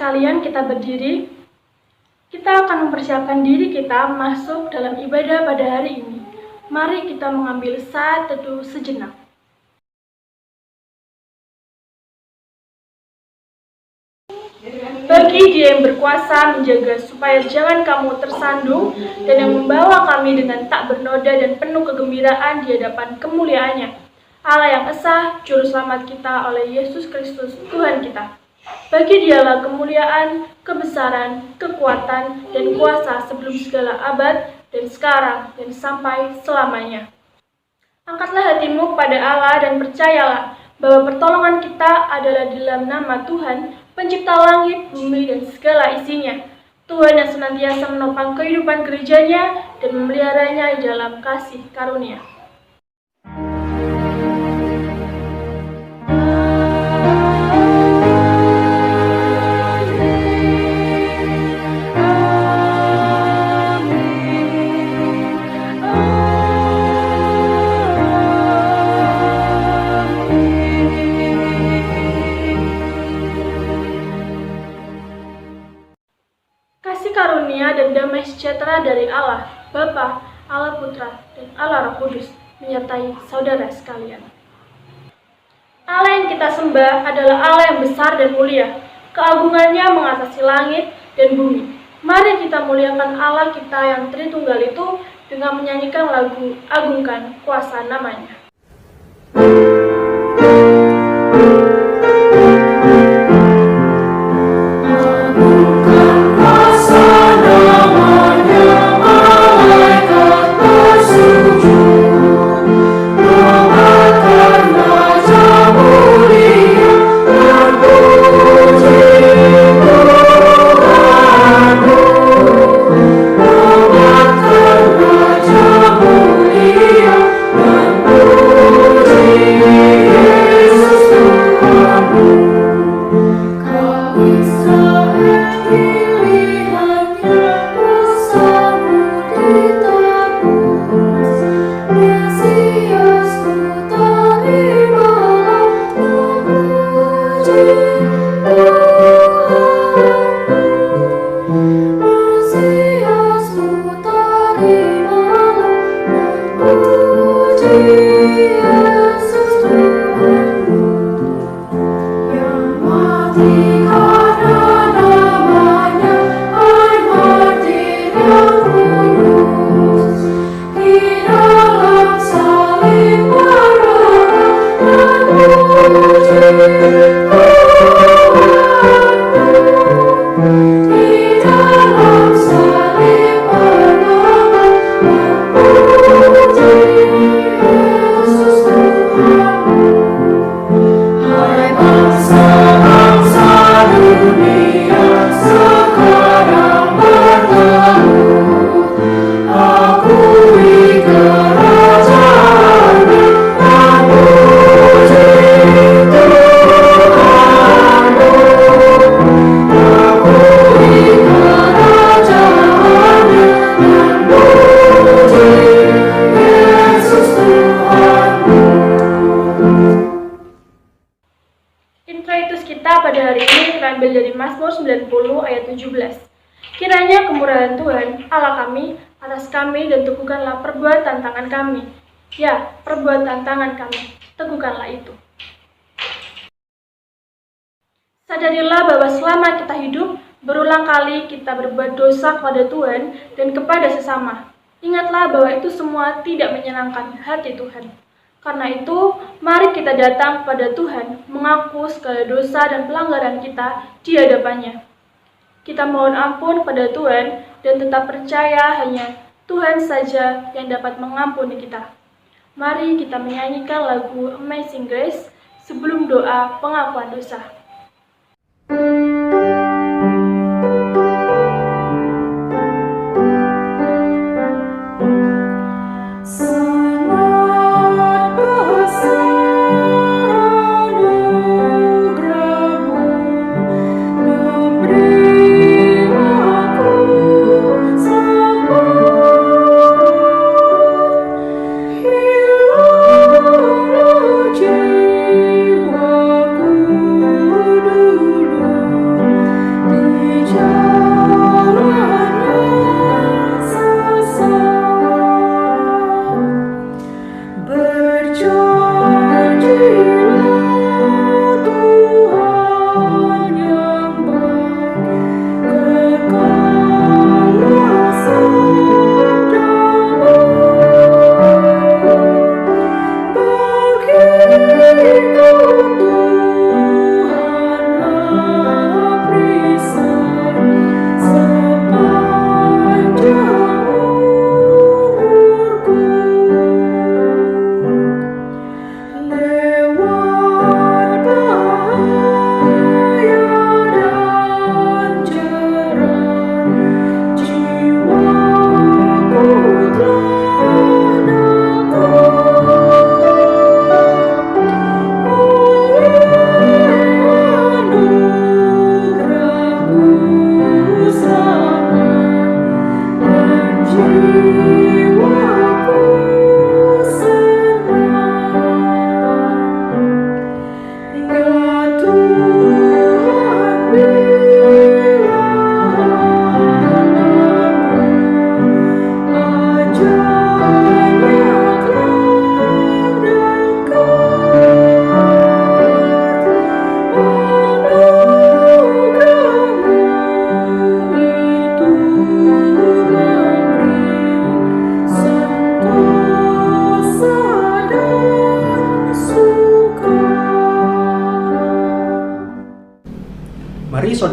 sekalian, kita berdiri. Kita akan mempersiapkan diri kita masuk dalam ibadah pada hari ini. Mari kita mengambil saat teduh sejenak. Bagi Dia yang berkuasa menjaga supaya jangan kamu tersandung dan yang membawa kami dengan tak bernoda dan penuh kegembiraan di hadapan kemuliaannya. Allah yang esa, Juru Selamat kita oleh Yesus Kristus, Tuhan kita. Bagi Dialah kemuliaan, kebesaran, kekuatan, dan kuasa sebelum segala abad, dan sekarang, dan sampai selamanya. Angkatlah hatimu kepada Allah dan percayalah bahwa pertolongan kita adalah di dalam nama Tuhan, Pencipta langit, bumi, dan segala isinya. Tuhan yang senantiasa menopang kehidupan gerejanya dan memeliharanya di dalam kasih karunia. Karunia dan damai sejahtera dari Allah, Bapa, Allah Putra, dan Allah Roh Kudus menyertai saudara sekalian. Allah yang kita sembah adalah Allah yang besar dan mulia. Keagungannya mengatasi langit dan bumi. Mari kita muliakan Allah kita yang Tritunggal itu dengan menyanyikan lagu Agungkan Kuasa Namanya. Dari Mazmur 90 ayat 17. Kiranya kemurahan Tuhan, Allah kami, atas kami dan teguhkanlah perbuatan tangan kami. Ya, perbuatan tangan kami, teguhkanlah itu. Sadarilah bahwa selama kita hidup, berulang kali kita berbuat dosa kepada Tuhan dan kepada sesama. Ingatlah bahwa itu semua tidak menyenangkan hati Tuhan. Karena itu, mari kita datang kepada Tuhan, mengaku segala dosa dan pelanggaran kita di hadapannya. Kita mohon ampun pada Tuhan dan tetap percaya hanya Tuhan saja yang dapat mengampuni kita. Mari kita menyanyikan lagu Amazing Grace sebelum doa pengakuan dosa.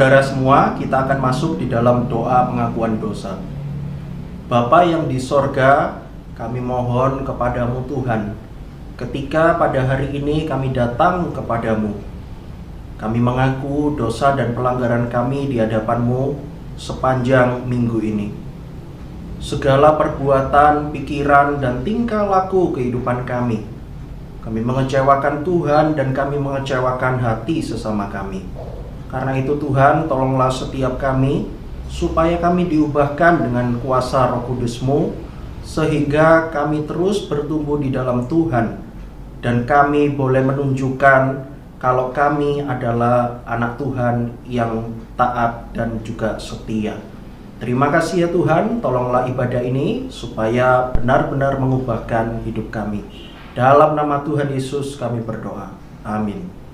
saudara semua, kita akan masuk di dalam doa pengakuan dosa. Bapa yang di sorga, kami mohon kepadamu Tuhan, ketika pada hari ini kami datang kepadamu, kami mengaku dosa dan pelanggaran kami di hadapanmu sepanjang minggu ini. Segala perbuatan, pikiran, dan tingkah laku kehidupan kami mengecewakan Tuhan dan kami mengecewakan hati sesama kami. Karena itu Tuhan, tolonglah setiap kami, supaya kami diubahkan dengan kuasa Roh Kudus-Mu, sehingga kami terus bertumbuh di dalam Tuhan, dan kami boleh menunjukkan kalau kami adalah anak Tuhan yang taat dan juga setia. Terima kasih ya Tuhan, tolonglah ibadah ini supaya benar-benar mengubahkan hidup kami. Dalam nama Tuhan Yesus kami berdoa. Amin.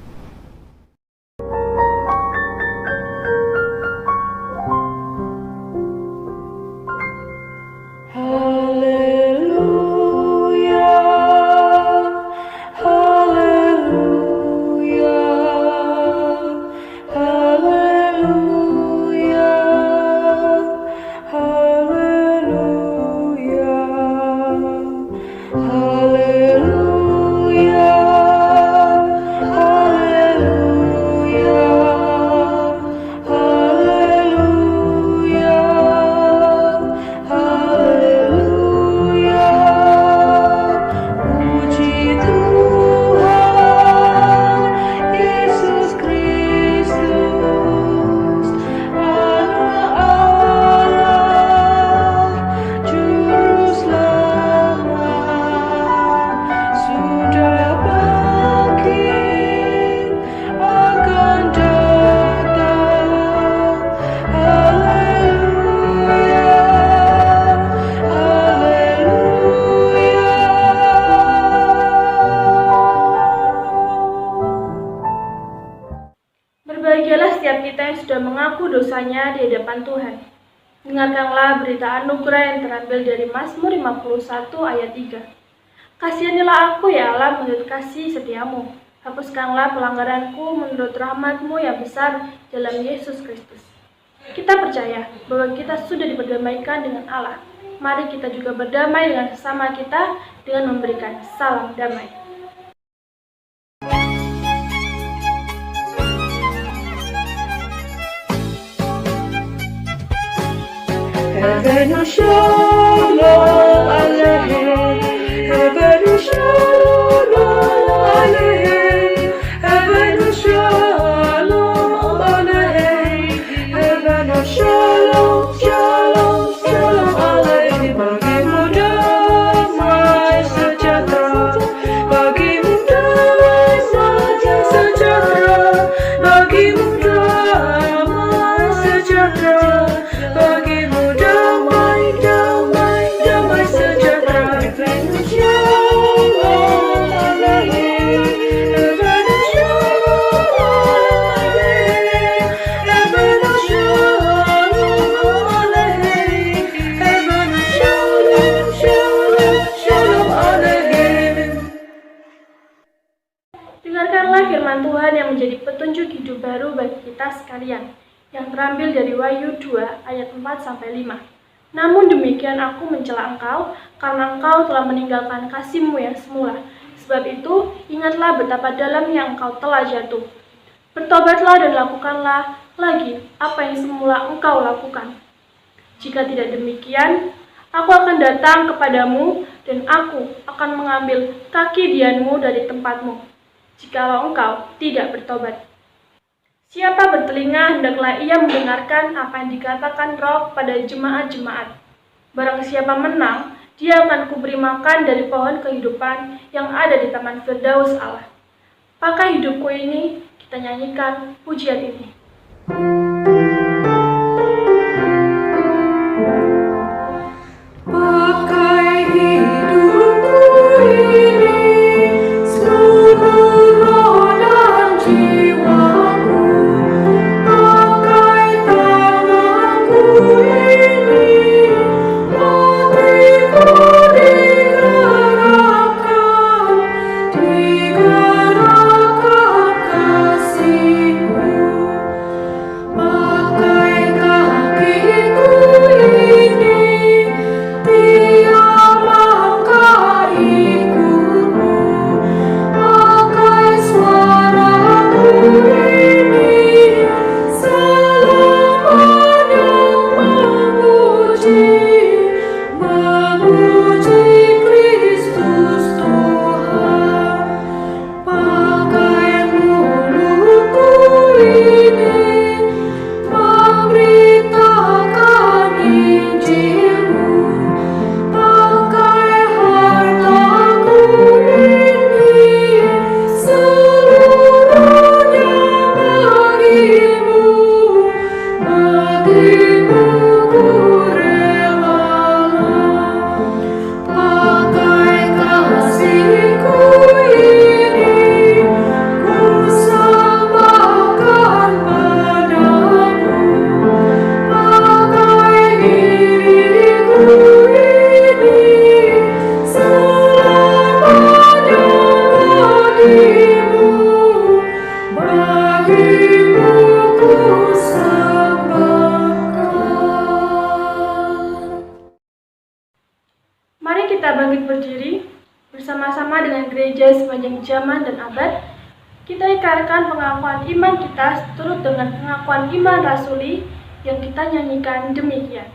Berbahagialah setiap kita yang sudah mengaku dosanya di hadapan Tuhan. Dengarkanlah berita anugerah yang terambil dari Mazmur 51 ayat 3. Kasihanilah aku ya Allah menurut kasih setiamu. Hapuskanlah pelanggaranku menurut rahmat-Mu yang besar dalam Yesus Kristus. Kita percaya bahwa kita sudah diperdamaikan dengan Allah. Mari kita juga berdamai dengan sesama kita dengan memberikan salam damai. Heaven shalom aleichem, heaven shalom aleichem, heaven shalom aleichem, heaven shalom, shalom, shalom aleichem. Bagimu damai sejahtera, bagimu damai sejahtera, bagimu damai sejahtera, bagimu Dengarkanlah firman Tuhan yang menjadi petunjuk hidup baru bagi kita sekalian, yang terambil dari Wahyu 2 ayat 4-5. Namun demikian aku mencela engkau, karena engkau telah meninggalkan kasih-Mu yang semula. Sebab itu, ingatlah betapa dalamnya engkau telah jatuh. Bertobatlah dan lakukanlah lagi apa yang semula engkau lakukan. Jika tidak demikian, aku akan datang kepadamu dan aku akan mengambil kaki dianmu dari tempatmu, jikalau engkau tidak bertobat. Siapa bertelinga, hendaklah ia mendengarkan apa yang dikatakan Roh pada jemaat-jemaat. Barang siapa menang, dia akan kuberi makan dari pohon kehidupan yang ada di Taman Firdaus Allah. Pakai hidupku ini, kita nyanyikan pujian ini. Pakai bangkit berdiri, bersama-sama dengan gereja sepanjang zaman dan abad, kita ikarkan pengakuan iman kita turut dengan pengakuan iman rasuli yang kita nyanyikan demikian.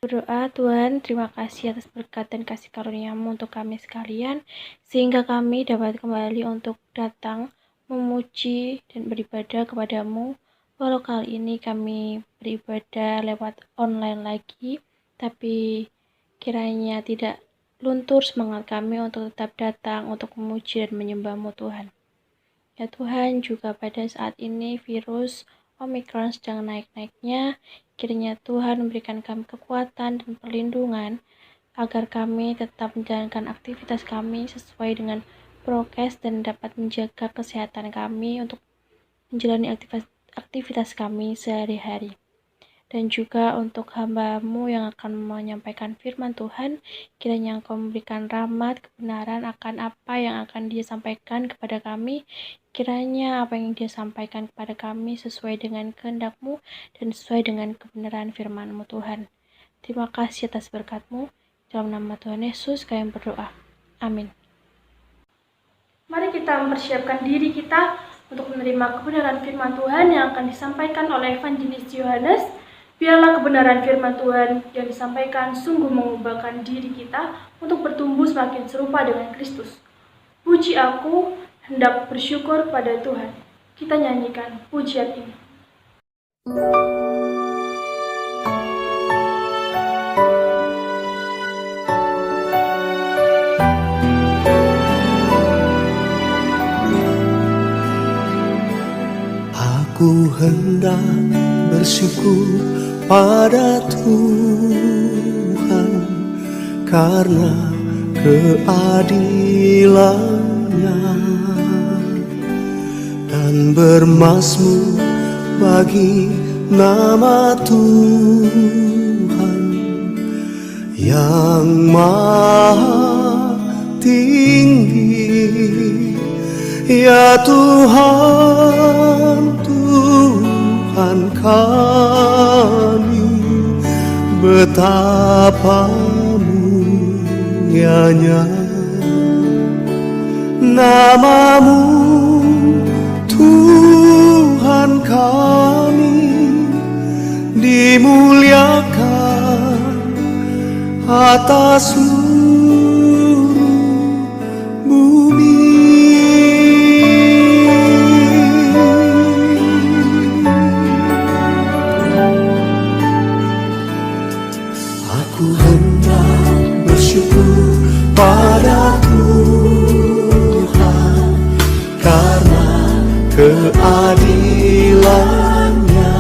Berdoa, Tuhan, terima kasih atas berkat dan kasih karunia-Mu untuk kami sekalian, sehingga kami dapat kembali untuk datang, memuji dan beribadah kepadamu. Walau kali ini kami beribadah lewat online lagi, tapi kiranya tidak luntur semangat kami untuk tetap datang, untuk memuji dan menyembah-Mu, Tuhan. Ya Tuhan, juga pada saat ini virus Omikron sedang naik-naiknya, kiranya Tuhan memberikan kami kekuatan dan perlindungan agar kami tetap menjalankan aktivitas kami sesuai dengan prokes dan dapat menjaga kesehatan kami untuk menjalani aktivitas kami sehari-hari. Dan juga untuk hamba-Mu yang akan menyampaikan firman Tuhan, kiranya Engkau memberikan rahmat, kebenaran akan apa yang akan Dia sampaikan kepada kami. Kiranya apa yang Dia sampaikan kepada kami sesuai dengan kehendak-Mu dan sesuai dengan kebenaran firman-Mu, Tuhan. Terima kasih atas berkat-Mu. Dalam nama Tuhan Yesus kami berdoa. Amin. Mari kita mempersiapkan diri kita untuk menerima kebenaran firman Tuhan yang akan disampaikan oleh Evangelis Yohanes. Biarlah kebenaran firman Tuhan yang disampaikan sungguh mengubahkan diri kita untuk bertumbuh semakin serupa dengan Kristus. Puji aku, hendak bersyukur pada Tuhan. Kita nyanyikan pujian ini. Aku hendak bersyukur pada Tuhan karena keadilan-Nya dan bermazmur bagi nama Tuhan yang maha tinggi. Ya Tuhan, Tuhan kami, betapa mulianya nama-Mu, Tuhan kami, dimuliakan atas seluruh bumi. Aku hendak bersyukur pada Tuhan karena keadilan-Nya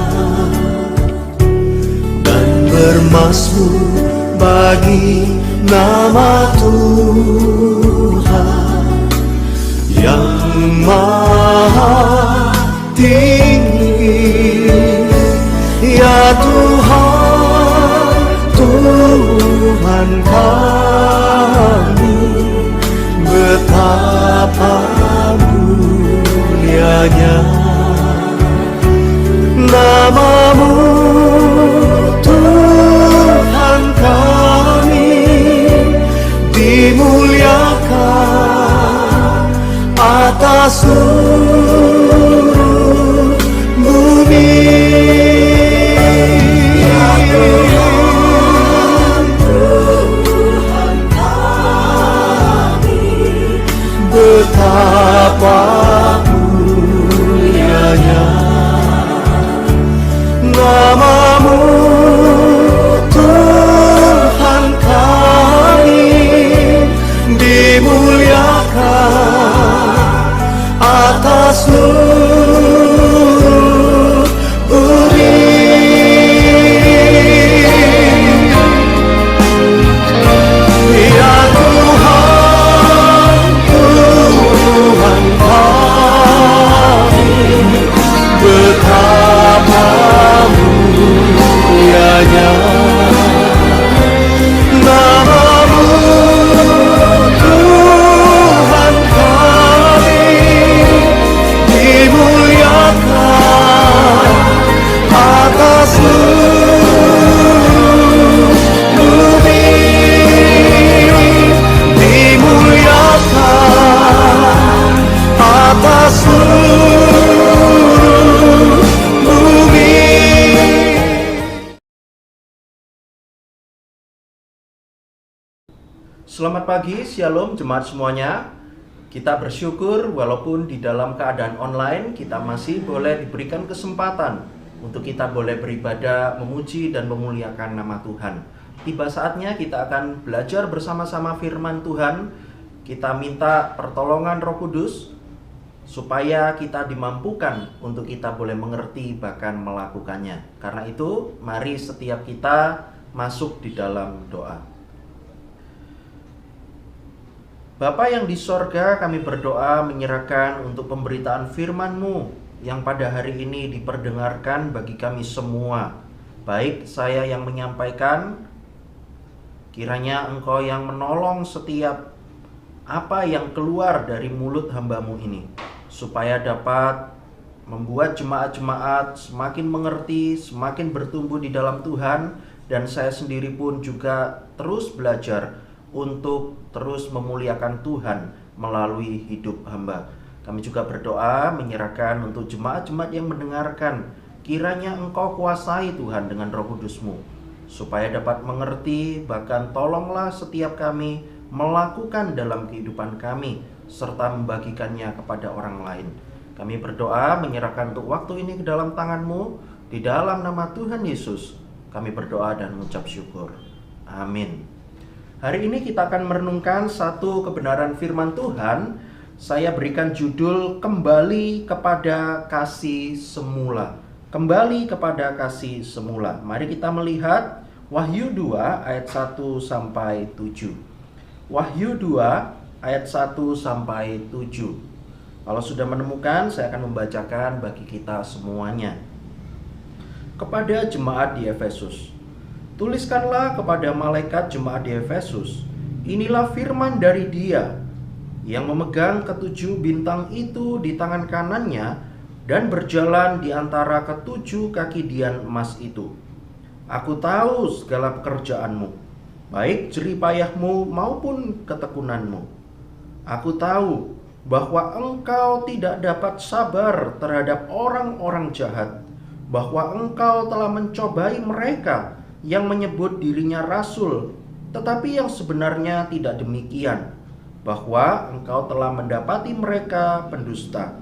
dan bermazmur bagi nama Tuhan yang maha tinggi. Ya Tuhan, Tuhan kami, betapa mulianya nama-Mu, Tuhan kami, dimuliakan atas seluruh bumi. Ya Tuhan, Tuhan kami, betapa mulianya nama-Mu, Tuhan kami, dimuliakan atas seluruh bumi. Ya Tuhan, Tuhan kami, betapa mulianya nama-Mu, Tuhan kami, dimuliakan atas seluruh bumi, dimuliakan atas seluruh bumi. Selamat pagi, Shalom jemaat semuanya. Kita bersyukur walaupun di dalam keadaan online kita masih boleh diberikan kesempatan untuk kita boleh beribadah, memuji dan memuliakan nama Tuhan. Tiba saatnya kita akan belajar bersama-sama firman Tuhan. Kita minta pertolongan Roh Kudus supaya kita dimampukan untuk kita boleh mengerti bahkan melakukannya. Karena itu, mari setiap kita masuk di dalam doa. Bapa yang di sorga, kami berdoa menyerahkan untuk pemberitaan firman-Mu yang pada hari ini diperdengarkan bagi kami semua. Baik saya yang menyampaikan, kiranya Engkau yang menolong setiap apa yang keluar dari mulut hamba-Mu ini, supaya dapat membuat jemaat-jemaat semakin mengerti, semakin bertumbuh di dalam Tuhan, dan saya sendiri pun juga terus belajar untuk terus memuliakan Tuhan melalui hidup hamba. Kami juga berdoa menyerahkan untuk jemaat-jemaat yang mendengarkan, kiranya Engkau kuasai Tuhan dengan Roh Kudus-Mu, supaya dapat mengerti, bahkan tolonglah setiap kami melakukan dalam kehidupan kami, serta membagikannya kepada orang lain. Kami berdoa menyerahkan untuk waktu ini ke dalam tangan-Mu, di dalam nama Tuhan Yesus kami berdoa dan mengucap syukur. Amin. Hari ini kita akan merenungkan satu kebenaran firman Tuhan saya berikan judul Kembali kepada Kasih Semula. Kembali kepada kasih semula. Mari kita melihat Wahyu 2 ayat 1 sampai 7. Wahyu 2 ayat 1 sampai 7. Kalau sudah menemukan, saya akan membacakan bagi kita semuanya. Kepada jemaat di Efesus. Tuliskanlah kepada malaikat jemaat di Efesus, inilah firman dari Dia yang memegang ketujuh bintang itu di tangan kanannya dan berjalan di antara ketujuh kaki dian emas itu. Aku tahu segala pekerjaanmu, baik jerih payahmu maupun ketekunanmu. Aku tahu bahwa engkau tidak dapat sabar terhadap orang-orang jahat, bahwa engkau telah mencobai mereka yang menyebut dirinya rasul, tetapi yang sebenarnya tidak demikian, bahwa engkau telah mendapati mereka pendusta.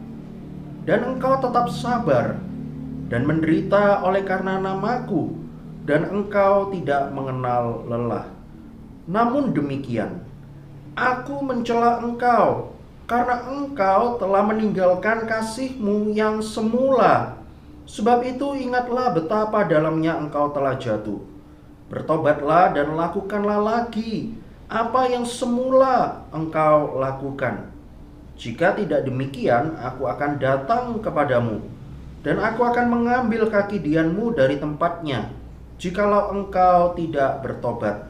Dan engkau tetap sabar dan menderita oleh karena namaku, dan engkau tidak mengenal lelah. Namun demikian, aku mencela engkau, karena engkau telah meninggalkan kasihmu yang semula. Sebab itu ingatlah betapa dalamnya engkau telah jatuh. Bertobatlah dan lakukanlah lagi apa yang semula engkau lakukan. Jika tidak demikian, aku akan datang kepadamu, dan aku akan mengambil kaki dianmu dari tempatnya, jikalau engkau tidak bertobat.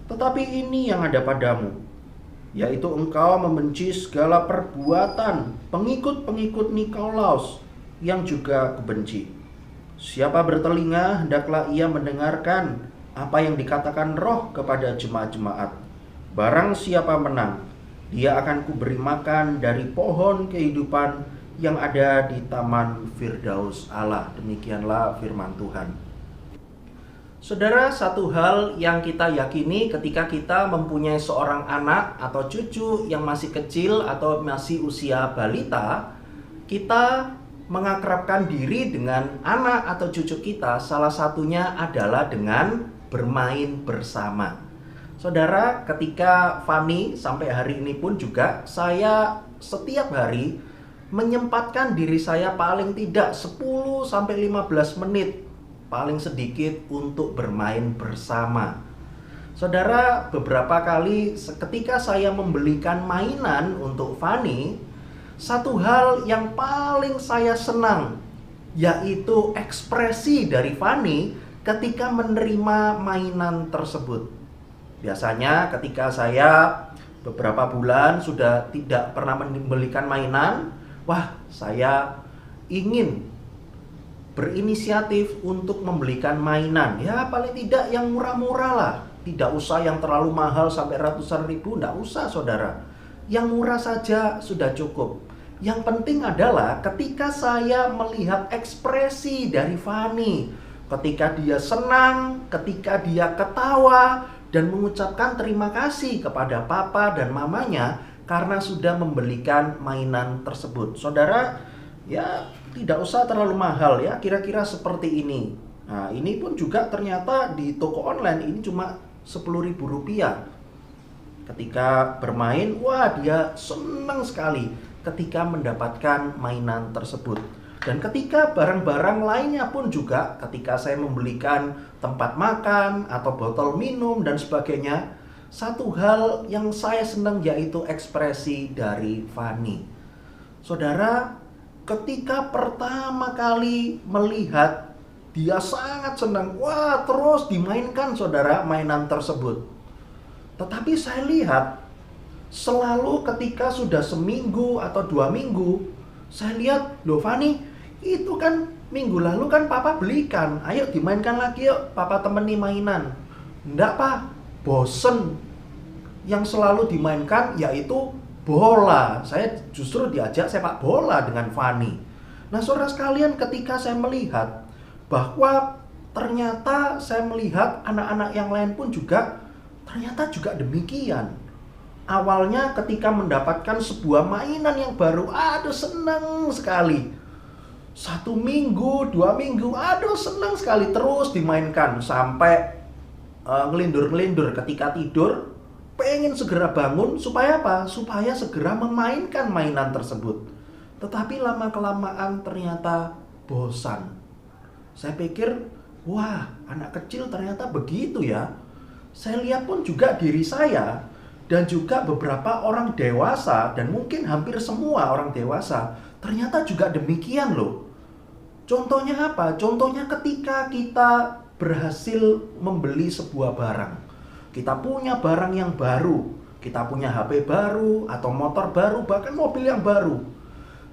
Tetapi ini yang ada padamu, yaitu engkau membenci segala perbuatan pengikut-pengikut Nikolaus, yang juga kubenci. Siapa bertelinga, hendaklah ia mendengarkan apa yang dikatakan Roh kepada jemaat-jemaat. Barang siapa menang, dia akan kuberi makan dari pohon kehidupan yang ada di taman Firdaus Allah. Demikianlah firman Tuhan. Saudara, satu hal yang kita yakini ketika kita mempunyai seorang anak atau cucu yang masih kecil atau masih usia balita, kita mengakrabkan diri dengan anak atau cucu kita, salah satunya adalah dengan bermain bersama. Saudara, ketika Fani sampai hari ini pun juga saya setiap hari menyempatkan diri saya paling tidak 10 sampai 15 menit paling sedikit untuk bermain bersama. Saudara, beberapa kali ketika saya membelikan mainan untuk Fani, satu hal yang paling saya senang yaitu ekspresi dari Fani ketika menerima mainan tersebut. Biasanya ketika saya beberapa bulan sudah tidak pernah membelikan mainan, wah, saya ingin berinisiatif untuk membelikan mainan. Ya paling tidak yang murah-murah lah. Tidak usah yang terlalu mahal sampai ratusan ribu, tidak usah saudara. Yang murah saja sudah cukup. Yang penting adalah ketika saya melihat ekspresi dari Fani, ketika dia senang, ketika dia ketawa, dan mengucapkan terima kasih kepada papa dan mamanya karena sudah membelikan mainan tersebut. Saudara, ya tidak usah terlalu mahal ya, kira-kira seperti ini. Nah, ini pun juga ternyata di toko online ini cuma Rp10.000. Ketika bermain, wah dia senang sekali ketika mendapatkan mainan tersebut. Dan ketika barang-barang lainnya pun juga, ketika saya membelikan tempat makan atau botol minum dan sebagainya, satu hal yang saya senang yaitu ekspresi dari Fani. Saudara, ketika pertama kali melihat dia sangat senang, wah terus dimainkan saudara mainan tersebut. Tetapi saya lihat selalu ketika sudah seminggu atau 2 minggu, saya lihat, loh Fani, itu kan minggu lalu kan papa belikan, ayo dimainkan lagi yuk, papa temani mainan. Enggak pak, bosen. Yang selalu dimainkan yaitu bola. Saya justru diajak sepak bola dengan Fani. Nah saudara sekalian, ketika saya melihat bahwa ternyata saya melihat anak-anak yang lain pun juga ternyata juga demikian. Awalnya ketika mendapatkan sebuah mainan yang baru, aduh senang sekali. 1 minggu, 2 minggu, aduh senang sekali, terus dimainkan sampai ngelindur-ngelindur ketika tidur. pengen segera bangun supaya apa? Supaya segera memainkan mainan tersebut. Tetapi lama-kelamaan ternyata bosan. Saya pikir, wah, anak kecil ternyata begitu ya. Saya lihat pun juga diri saya dan juga beberapa orang dewasa, dan mungkin hampir semua orang dewasa ternyata juga demikian loh. Contohnya apa? Contohnya ketika kita berhasil membeli sebuah barang. Kita punya barang yang baru, kita punya HP baru atau motor baru, bahkan mobil yang baru.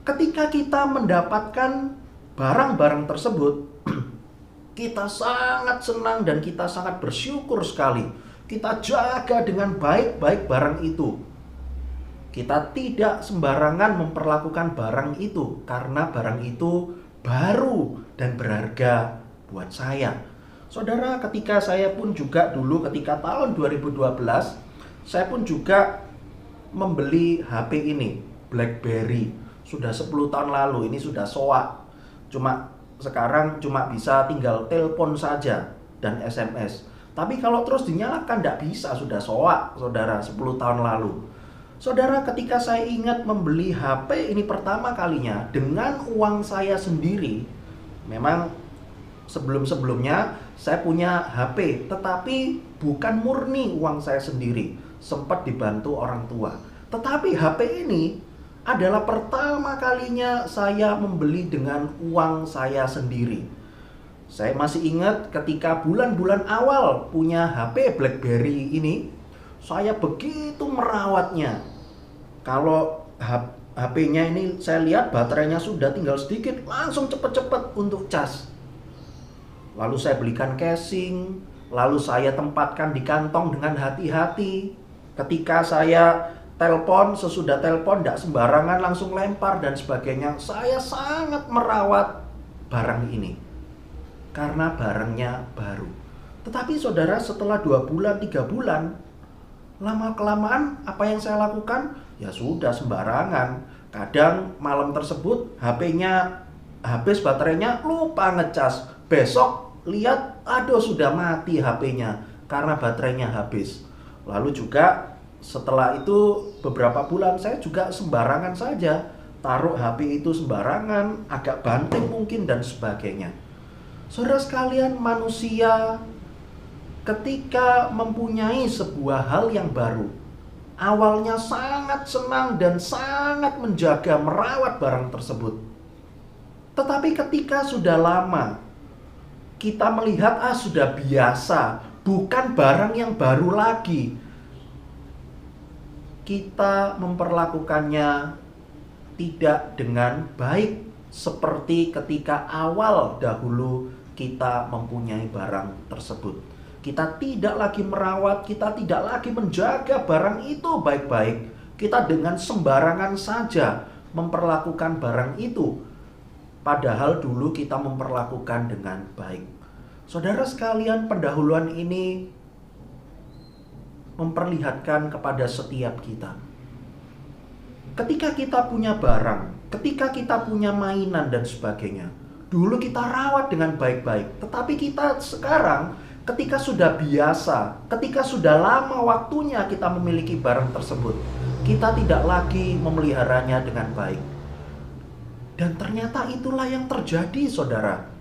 Ketika kita mendapatkan barang-barang tersebut, kita sangat senang dan kita sangat bersyukur sekali. Kita jaga dengan baik-baik barang itu. Kita tidak sembarangan memperlakukan barang itu karena barang itu baru dan berharga buat saya. Saudara, ketika saya pun juga dulu ketika tahun 2012, saya pun juga membeli HP ini, BlackBerry. Sudah 10 tahun lalu, ini sudah soak. Sekarang cuma bisa tinggal telepon saja dan SMS. Tapi kalau terus dinyalakan tidak bisa, sudah soak, saudara, 10 tahun lalu. Saudara, ketika saya ingat membeli HP ini pertama kalinya dengan uang saya sendiri, memang sebelum-sebelumnya saya punya HP, tetapi bukan murni uang saya sendiri, sempat dibantu orang tua. Tetapi HP ini adalah pertama kalinya saya membeli dengan uang saya sendiri. Saya masih ingat ketika bulan-bulan awal punya HP BlackBerry ini, saya begitu merawatnya. Kalau HP-nya ini saya lihat baterainya sudah tinggal sedikit, langsung cepet-cepet untuk cas. Lalu saya belikan casing, lalu saya tempatkan di kantong dengan hati-hati. Ketika saya telepon, sesudah telepon tidak sembarangan langsung lempar dan sebagainya. Saya sangat merawat barang ini karena barangnya baru. Tetapi saudara, setelah 2 bulan, 3 bulan, lama-kelamaan apa yang saya lakukan? Ya sudah sembarangan. Kadang malam tersebut HP-nya habis baterainya, lupa ngecas. Besok lihat, aduh sudah mati HP-nya karena baterainya habis. Lalu juga setelah itu beberapa bulan saya juga sembarangan saja taruh HP itu sembarangan, agak banting mungkin dan sebagainya. Saudara sekalian, manusia ketika mempunyai sebuah hal yang baru, awalnya sangat senang dan sangat menjaga, merawat barang tersebut. Tetapi ketika sudah lama, kita melihat sudah biasa, bukan barang yang baru lagi, kita memperlakukannya tidak dengan baik seperti ketika awal dahulu kita mempunyai barang tersebut. Kita tidak lagi merawat, kita tidak lagi menjaga barang itu baik-baik. Kita dengan sembarangan saja memperlakukan barang itu, padahal dulu kita memperlakukan dengan baik. Saudara sekalian, pendahuluan ini memperlihatkan kepada setiap kita. Ketika kita punya barang, ketika kita punya mainan dan sebagainya, dulu kita rawat dengan baik-baik. Tetapi kita sekarang ketika sudah biasa, ketika sudah lama waktunya kita memiliki barang tersebut, kita tidak lagi memeliharanya dengan baik. Dan ternyata itulah yang terjadi, saudara,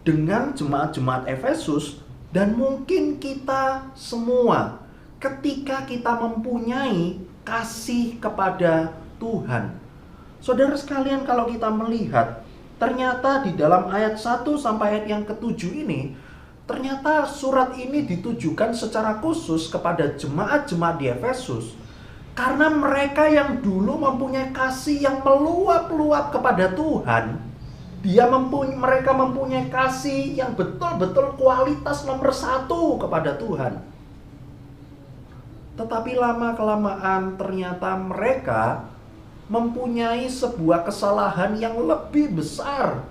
dengan jemaat-jemaat Efesus dan mungkin kita semua. Ketika kita mempunyai kasih kepada Tuhan. Saudara sekalian, kalau kita melihat, ternyata di dalam ayat 1 sampai ayat yang ke-7 ini, ternyata surat ini ditujukan secara khusus kepada jemaat-jemaat di Efesus. Karena mereka yang dulu mempunyai kasih yang meluap-luap kepada Tuhan, mereka mempunyai kasih yang betul-betul kualitas nomor 1 kepada Tuhan. Tetapi lama-kelamaan ternyata mereka mempunyai sebuah kesalahan yang lebih besar,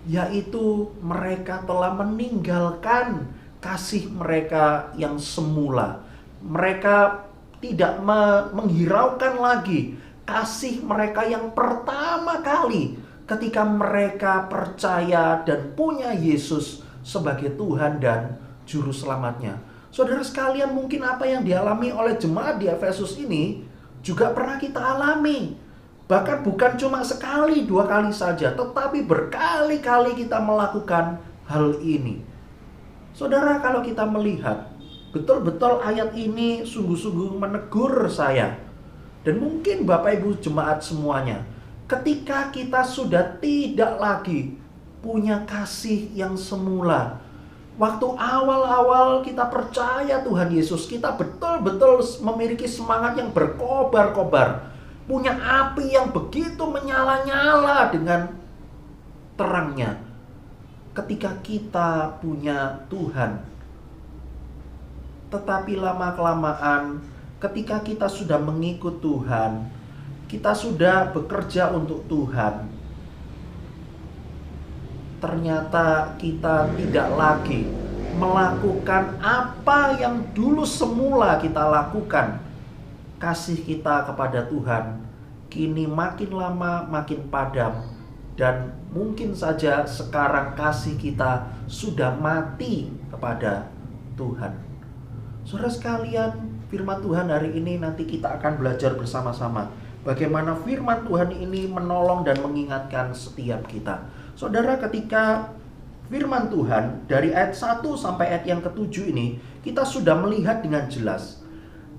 yaitu mereka telah meninggalkan kasih mereka yang semula. Mereka tidak menghiraukan lagi kasih mereka yang pertama kali ketika mereka percaya dan punya Yesus sebagai Tuhan dan Juru Selamatnya. Saudara sekalian, mungkin apa yang dialami oleh jemaat di Efesus ini juga pernah kita alami. Bahkan bukan cuma sekali, 2 kali saja, tetapi berkali-kali kita melakukan hal ini. Saudara, kalau kita melihat, betul-betul ayat ini sungguh-sungguh menegur saya. Dan mungkin Bapak Ibu jemaat semuanya, ketika kita sudah tidak lagi punya kasih yang semula, waktu awal-awal kita percaya Tuhan Yesus, kita betul-betul memiliki semangat yang berkobar-kobar, punya api yang begitu menyala-nyala dengan terangnya. Ketika kita punya Tuhan, tetapi lama-kelamaan ketika kita sudah mengikut Tuhan, kita sudah bekerja untuk Tuhan, ternyata kita tidak lagi melakukan apa yang dulu semula kita lakukan. Kasih kita kepada Tuhan kini makin lama makin padam, dan mungkin saja sekarang kasih kita sudah mati kepada Tuhan. Saudara sekalian, firman Tuhan hari ini nanti kita akan belajar bersama-sama bagaimana firman Tuhan ini menolong dan mengingatkan setiap kita. Saudara, ketika firman Tuhan dari ayat 1 sampai ayat yang ke-7 ini, kita sudah melihat dengan jelas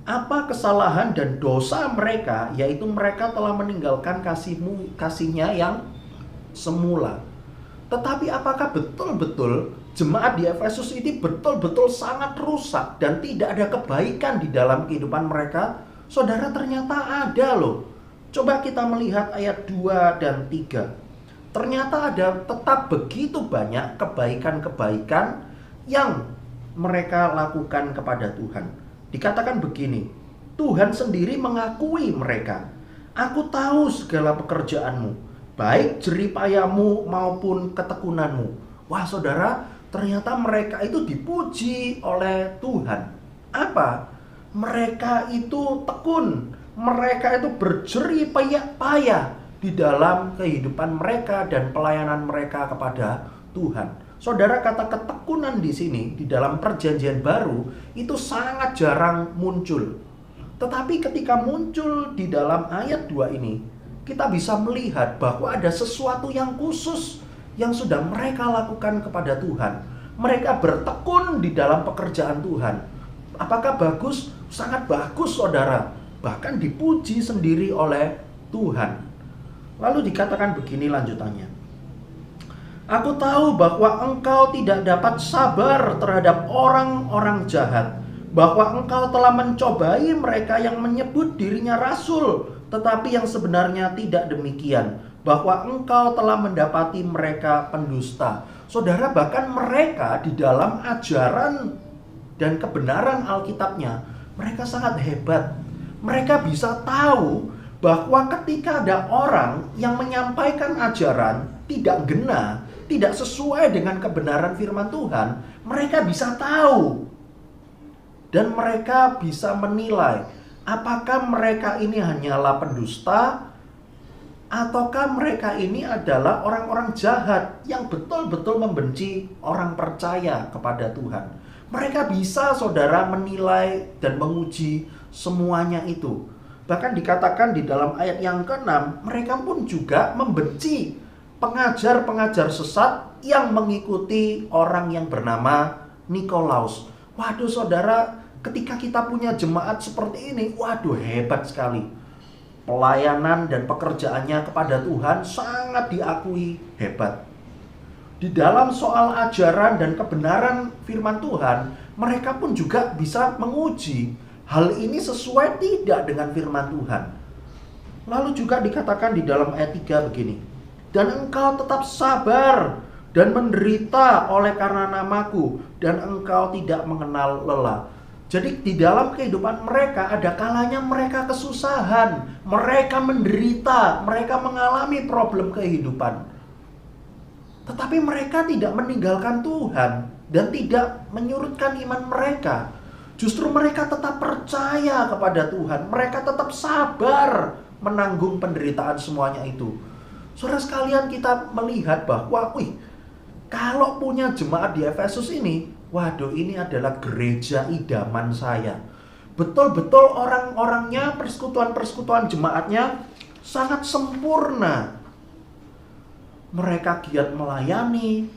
apa kesalahan dan dosa mereka, yaitu mereka telah meninggalkan kasihnya yang semula. Tetapi apakah betul-betul jemaat di Efesus ini betul-betul sangat rusak dan tidak ada kebaikan di dalam kehidupan mereka? Saudara, ternyata ada loh. Coba kita melihat ayat 2 dan 3. Ternyata ada tetap begitu banyak kebaikan-kebaikan yang mereka lakukan kepada Tuhan. Dikatakan begini, Tuhan sendiri mengakui mereka. Aku tahu segala pekerjaanmu, baik jeripayamu maupun ketekunanmu. Wah saudara, ternyata mereka itu dipuji oleh Tuhan. Apa? Mereka itu tekun, mereka itu berjeripaya di dalam kehidupan mereka dan pelayanan mereka kepada Tuhan. Saudara, kata ketekunan di sini di dalam Perjanjian Baru itu sangat jarang muncul. Tetapi ketika muncul di dalam ayat 2 ini, kita bisa melihat bahwa ada sesuatu yang khusus yang sudah mereka lakukan kepada Tuhan. Mereka bertekun di dalam pekerjaan Tuhan. Apakah bagus? Sangat bagus, saudara. Bahkan dipuji sendiri oleh Tuhan. Lalu dikatakan begini lanjutannya. Aku tahu bahwa engkau tidak dapat sabar terhadap orang-orang jahat, bahwa engkau telah mencobai mereka yang menyebut dirinya rasul, tetapi yang sebenarnya tidak demikian, bahwa engkau telah mendapati mereka pendusta. Saudara, bahkan mereka di dalam ajaran dan kebenaran Alkitabnya, mereka sangat hebat. Mereka bisa tahu bahwa ketika ada orang yang menyampaikan ajaran tidak gena, tidak sesuai dengan kebenaran firman Tuhan, mereka bisa tahu. Dan mereka bisa menilai apakah mereka ini hanyalah pendusta, ataukah mereka ini adalah orang-orang jahat yang betul-betul membenci orang percaya kepada Tuhan. Mereka bisa, saudara, menilai dan menguji semuanya itu. Bahkan dikatakan di dalam ayat yang ke-6, mereka pun juga membenci pengajar-pengajar sesat yang mengikuti orang yang bernama Nikolaus. Waduh saudara, ketika kita punya jemaat seperti ini, waduh hebat sekali. Pelayanan dan pekerjaannya kepada Tuhan sangat diakui hebat. Di dalam soal ajaran dan kebenaran firman Tuhan, mereka pun juga bisa menguji hal ini sesuai tidak dengan firman Tuhan. Lalu juga dikatakan di dalam ayat 3 begini, dan engkau tetap sabar dan menderita oleh karena namaku, dan engkau tidak mengenal lelah. Jadi di dalam kehidupan mereka ada kalanya mereka kesusahan, mereka menderita, mereka mengalami problem kehidupan. Tetapi mereka tidak meninggalkan Tuhan dan tidak menyurutkan iman mereka. Justru mereka tetap percaya kepada Tuhan, mereka tetap sabar menanggung penderitaan semuanya itu. Saudara sekalian, kita melihat bahwa kalau punya jemaat di Efesus ini waduh, ini adalah gereja idaman saya. Betul-betul orang-orangnya, persekutuan-persekutuan jemaatnya sangat sempurna. Mereka giat melayani,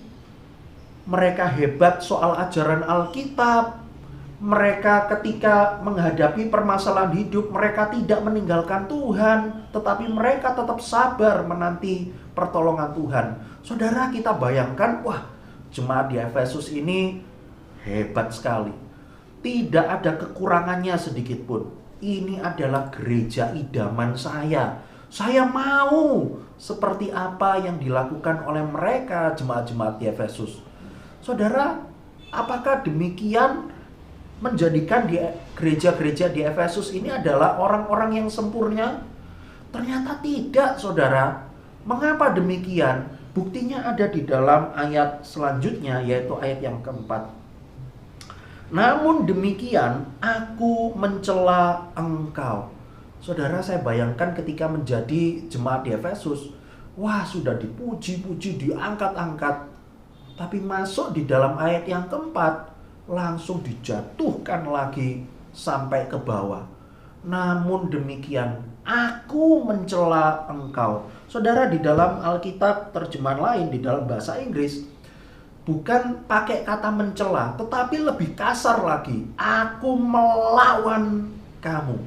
mereka hebat soal ajaran Alkitab, mereka ketika menghadapi permasalahan hidup, mereka tidak meninggalkan Tuhan, tetapi mereka tetap sabar menanti pertolongan Tuhan. Saudara, kita bayangkan, wah, jemaat di Efesus ini hebat sekali. Tidak ada kekurangannya sedikit pun. Ini adalah gereja idaman saya. Saya mau seperti apa yang dilakukan oleh mereka jemaat-jemaat di Efesus. Saudara, apakah demikian menjadikan di gereja-gereja di Efesus ini adalah orang-orang yang sempurna? Ternyata tidak, saudara. Mengapa demikian? Buktinya ada di dalam ayat selanjutnya, yaitu ayat yang keempat. Namun demikian, aku mencela engkau. Saudara, saya bayangkan ketika menjadi jemaat di Efesus, wah, sudah dipuji-puji, diangkat-angkat. Tapi masuk di dalam ayat yang keempat, langsung dijatuhkan lagi sampai ke bawah. Namun demikian, aku mencela engkau. Saudara, di dalam Alkitab terjemahan lain, di dalam bahasa Inggris, bukan pakai kata mencela, tetapi lebih kasar lagi. Aku melawan kamu.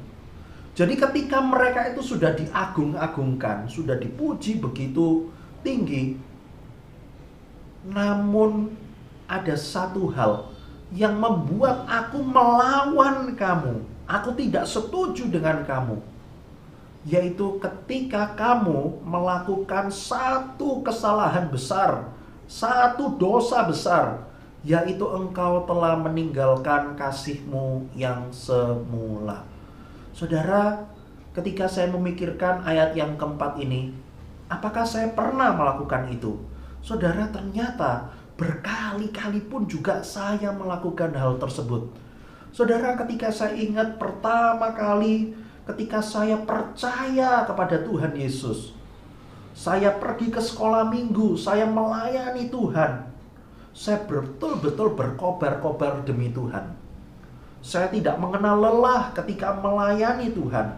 Jadi ketika mereka itu sudah diagung-agungkan, sudah dipuji begitu tinggi, namun ada satu hal yang membuat aku melawan kamu. Aku tidak setuju dengan kamu. Yaitu ketika kamu melakukan satu kesalahan besar, satu dosa besar, yaitu engkau telah meninggalkan kasihmu yang semula. Saudara, ketika saya memikirkan ayat yang keempat ini, apakah saya pernah melakukan itu? Saudara, ternyata berkali-kali pun juga saya melakukan hal tersebut. Saudara, ketika saya ingat pertama kali ketika saya percaya kepada Tuhan Yesus, saya pergi ke sekolah minggu, saya melayani Tuhan. Saya betul-betul berkobar-kobar demi Tuhan. Saya tidak mengenal lelah ketika melayani Tuhan.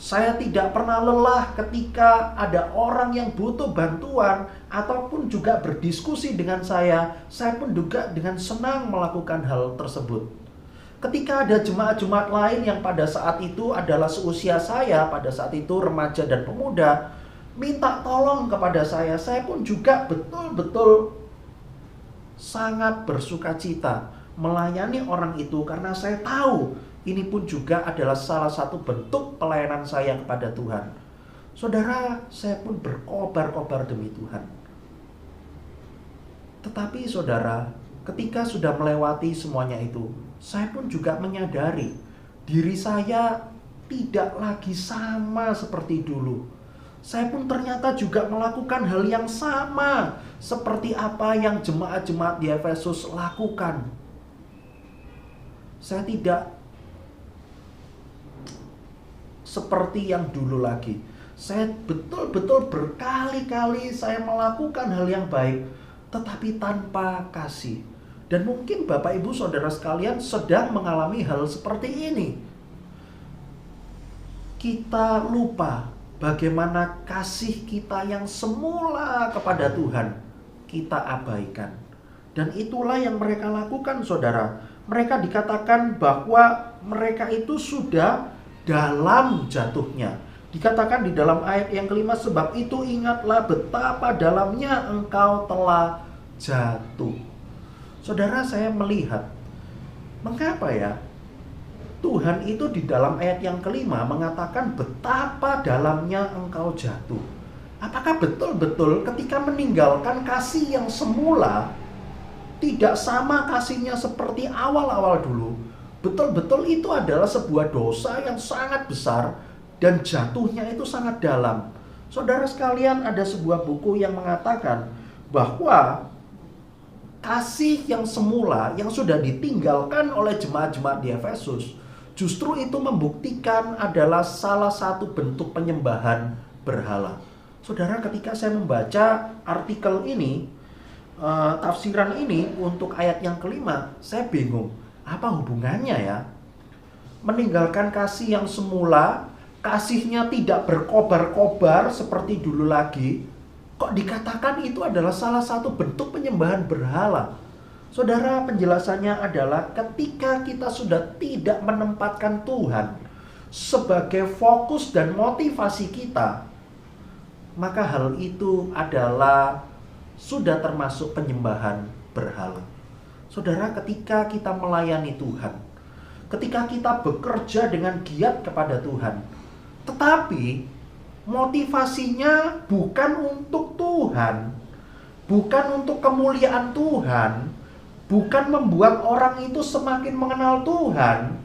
Saya tidak pernah lelah ketika ada orang yang butuh bantuan ataupun juga berdiskusi dengan saya pun juga dengan senang melakukan hal tersebut. Ketika ada jemaat-jemaat lain yang pada saat itu adalah seusia saya, pada saat itu remaja dan pemuda, minta tolong kepada saya pun juga betul-betul sangat bersukacita melayani orang itu, karena saya tahu ini pun juga adalah salah satu bentuk pelayanan saya kepada Tuhan. Saudara, saya pun berkobar-kobar demi Tuhan. Tetapi saudara, ketika sudah melewati semuanya itu, saya pun juga menyadari diri saya tidak lagi sama seperti dulu. Saya pun ternyata juga melakukan hal yang sama seperti apa yang jemaat-jemaat di Efesus lakukan. Saya tidak seperti yang dulu lagi. Saya betul-betul berkali-kali saya melakukan hal yang baik, tetapi tanpa kasih. Dan mungkin Bapak Ibu Saudara sekalian sedang mengalami hal seperti ini. Kita lupa bagaimana kasih kita yang semula kepada Tuhan kita abaikan. Dan itulah yang mereka lakukan, saudara. Mereka dikatakan bahwa mereka itu sudah dalam jatuhnya. Dikatakan di dalam ayat yang kelima, sebab itu ingatlah betapa dalamnya engkau telah jatuh. Saudara, saya melihat, mengapa ya Tuhan itu di dalam ayat yang kelima mengatakan betapa dalamnya engkau jatuh. Apakah betul-betul ketika meninggalkan kasih yang semula, tidak sama kasihnya seperti awal-awal dulu? Betul-betul itu adalah sebuah dosa yang sangat besar dan jatuhnya itu sangat dalam. Saudara sekalian, ada sebuah buku yang mengatakan bahwa kasih yang semula yang sudah ditinggalkan oleh jemaat-jemaat di Efesus justru itu membuktikan adalah salah satu bentuk penyembahan berhala. Saudara, ketika saya membaca artikel ini, tafsiran ini untuk ayat yang kelima, saya bingung. Apa hubungannya ya? Meninggalkan kasih yang semula, kasihnya tidak berkobar-kobar seperti dulu lagi. Kok dikatakan itu adalah salah satu bentuk penyembahan berhala? Saudara, penjelasannya adalah ketika kita sudah tidak menempatkan Tuhan sebagai fokus dan motivasi kita, maka hal itu adalah sudah termasuk penyembahan berhala. Saudara, ketika kita melayani Tuhan, ketika kita bekerja dengan giat kepada Tuhan, tetapi motivasinya bukan untuk Tuhan, bukan untuk kemuliaan Tuhan, bukan membuat orang itu semakin mengenal Tuhan,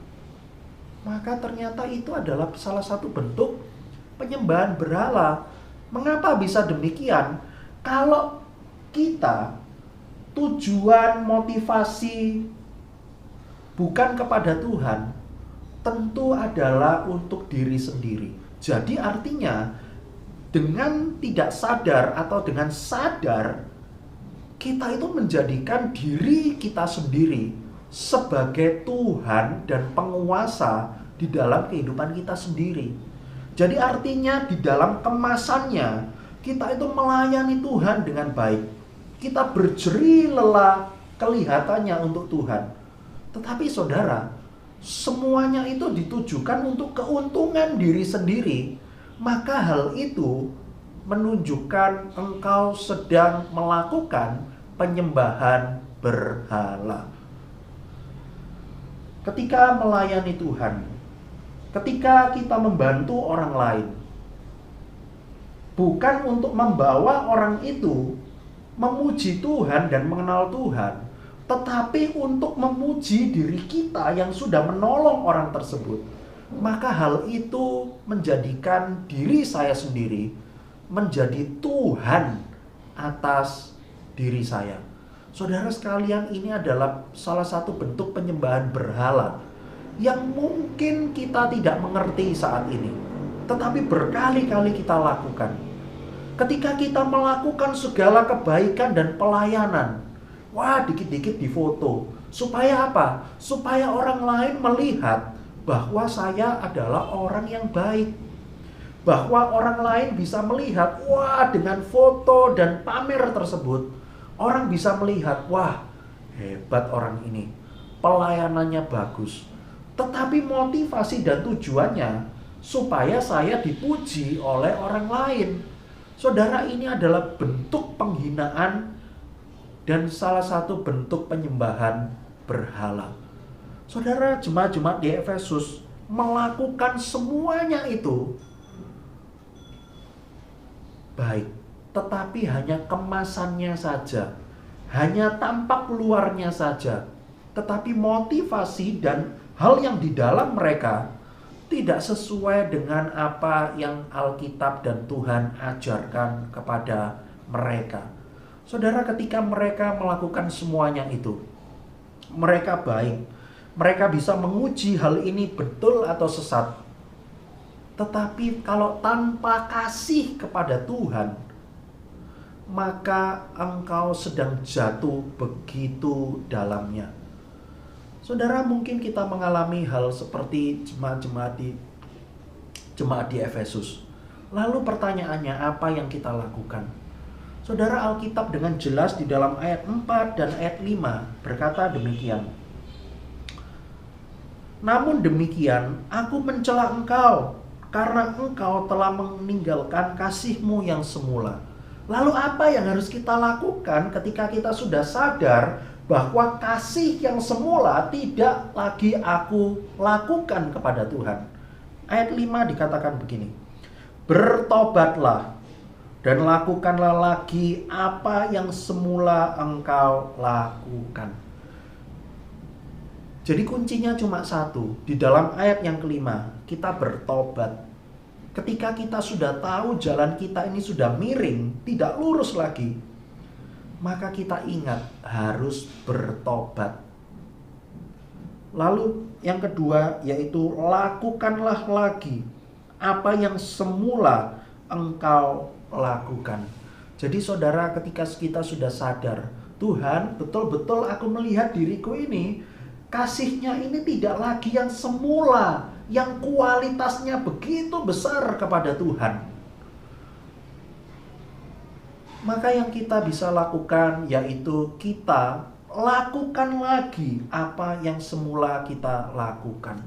maka ternyata itu adalah salah satu bentuk penyembahan berhala. Mengapa bisa demikian? Kalau kita tujuan motivasi bukan kepada Tuhan, tentu adalah untuk diri sendiri. Jadi artinya dengan tidak sadar atau dengan sadar, kita itu menjadikan diri kita sendiri sebagai Tuhan dan penguasa di dalam kehidupan kita sendiri. Jadi artinya di dalam kemasannya, kita itu melayani Tuhan dengan baik. Kita berjeri lelah kelihatannya untuk Tuhan. Tetapi saudara, semuanya itu ditujukan untuk keuntungan diri sendiri. Maka hal itu menunjukkan engkau sedang melakukan penyembahan berhala. Ketika melayani Tuhan, ketika kita membantu orang lain, bukan untuk membawa orang itu memuji Tuhan dan mengenal Tuhan, tetapi untuk memuji diri kita yang sudah menolong orang tersebut, maka hal itu menjadikan diri saya sendiri menjadi Tuhan atas diri saya. Saudara sekalian, ini adalah salah satu bentuk penyembahan berhala yang mungkin kita tidak mengerti saat ini, tetapi berkali-kali kita lakukan. Ketika kita melakukan segala kebaikan dan pelayanan, wah, dikit-dikit difoto. Supaya apa? Supaya orang lain melihat bahwa saya adalah orang yang baik. Bahwa orang lain bisa melihat, wah, dengan foto dan pamer tersebut, orang bisa melihat, wah, hebat orang ini, pelayanannya bagus. Tetapi motivasi dan tujuannya supaya saya dipuji oleh orang lain. Saudara, ini adalah bentuk penghinaan dan salah satu bentuk penyembahan berhala. Saudara, jemaat-jemaat di Efesus melakukan semuanya itu baik, tetapi hanya kemasannya saja, hanya tampak luarnya saja, tetapi motivasi dan hal yang di dalam mereka tidak sesuai dengan apa yang Alkitab dan Tuhan ajarkan kepada mereka. Saudara, ketika mereka melakukan semuanya itu, mereka baik, mereka bisa menguji hal ini betul atau sesat. Tetapi kalau tanpa kasih kepada Tuhan, maka engkau sedang jatuh begitu dalamnya. Saudara, mungkin kita mengalami hal seperti jemaat di Efesus. Lalu pertanyaannya, apa yang kita lakukan? Saudara, Alkitab dengan jelas di dalam ayat 4 dan ayat 5 berkata demikian. Namun demikian, aku mencela engkau, karena engkau telah meninggalkan kasihmu yang semula. Lalu apa yang harus kita lakukan ketika kita sudah sadar bahwa kasih yang semula tidak lagi aku lakukan kepada Tuhan? Ayat 5 dikatakan begini. Bertobatlah dan lakukanlah lagi apa yang semula engkau lakukan. Jadi kuncinya cuma satu. Di dalam ayat yang kelima, kita bertobat. Ketika kita sudah tahu jalan kita ini sudah miring, tidak lurus lagi, maka kita ingat harus bertobat. Lalu yang kedua yaitu lakukanlah lagi apa yang semula engkau lakukan. Jadi saudara, ketika kita sudah sadar, Tuhan, betul-betul aku melihat diriku ini, kasih-Nya ini tidak lagi yang semula, yang kualitasnya begitu besar kepada Tuhan. Maka yang kita bisa lakukan yaitu kita lakukan lagi apa yang semula kita lakukan.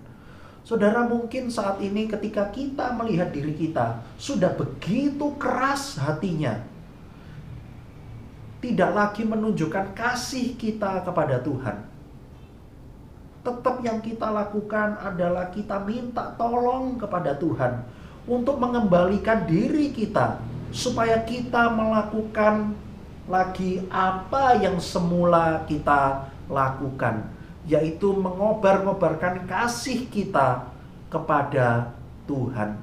Saudara, mungkin saat ini ketika kita melihat diri kita sudah begitu keras hatinya, tidak lagi menunjukkan kasih kita kepada Tuhan. Tetap yang kita lakukan adalah kita minta tolong kepada Tuhan untuk mengembalikan diri kita, supaya kita melakukan lagi apa yang semula kita lakukan, yaitu mengobar-ngobarkan kasih kita kepada Tuhan.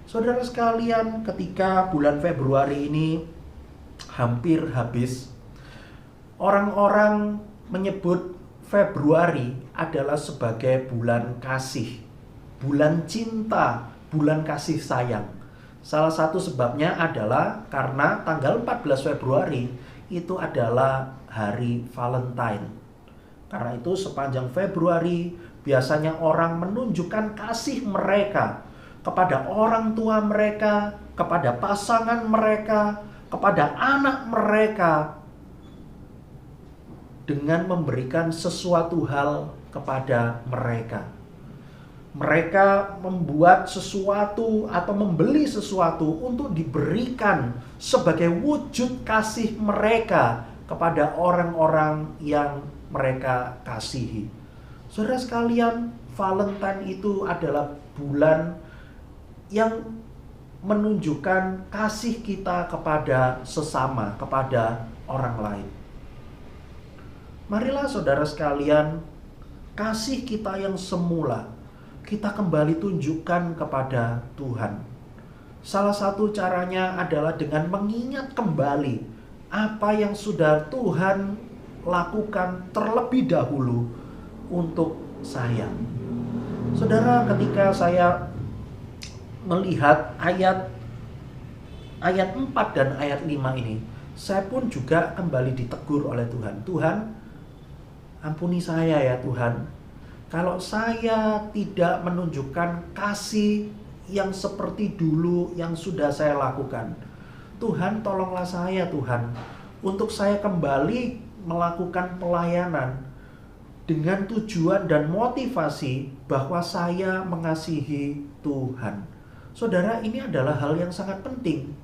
Saudara sekalian, ketika bulan Februari ini hampir habis, orang-orang menyebut Februari adalah sebagai bulan kasih, bulan cinta, bulan kasih sayang. Salah satu sebabnya adalah karena tanggal 14 Februari itu adalah hari Valentine. Karena itu sepanjang Februari biasanya orang menunjukkan kasih mereka kepada orang tua mereka, kepada pasangan mereka, kepada anak mereka, dengan memberikan sesuatu hal kepada mereka. Mereka membuat sesuatu atau membeli sesuatu untuk diberikan sebagai wujud kasih mereka kepada orang-orang yang mereka kasihi. Saudara sekalian, Valentine itu adalah bulan yang menunjukkan kasih kita kepada sesama, kepada orang lain. Marilah saudara sekalian, kasih kita yang semula kita kembali tunjukkan kepada Tuhan. Salah satu caranya adalah dengan mengingat kembali apa yang sudah Tuhan lakukan terlebih dahulu untuk saya. Saudara, ketika saya melihat ayat 4 dan ayat 5 ini, saya pun juga kembali ditegur oleh Tuhan. Tuhan, ampuni saya ya Tuhan, kalau saya tidak menunjukkan kasih yang seperti dulu yang sudah saya lakukan. Tuhan, tolonglah saya Tuhan, untuk saya kembali melakukan pelayanan dengan tujuan dan motivasi bahwa saya mengasihi Tuhan. Saudara, ini adalah hal yang sangat penting.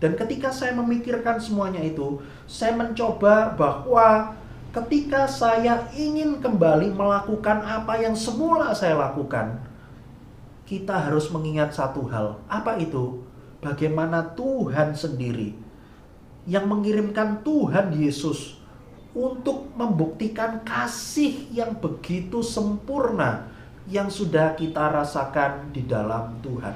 Dan ketika saya memikirkan semuanya itu, saya mencoba bahwa ketika saya ingin kembali melakukan apa yang semula saya lakukan, kita harus mengingat satu hal. Apa itu? Bagaimana Tuhan sendiri yang mengirimkan Tuhan Yesus untuk membuktikan kasih yang begitu sempurna yang sudah kita rasakan di dalam Tuhan.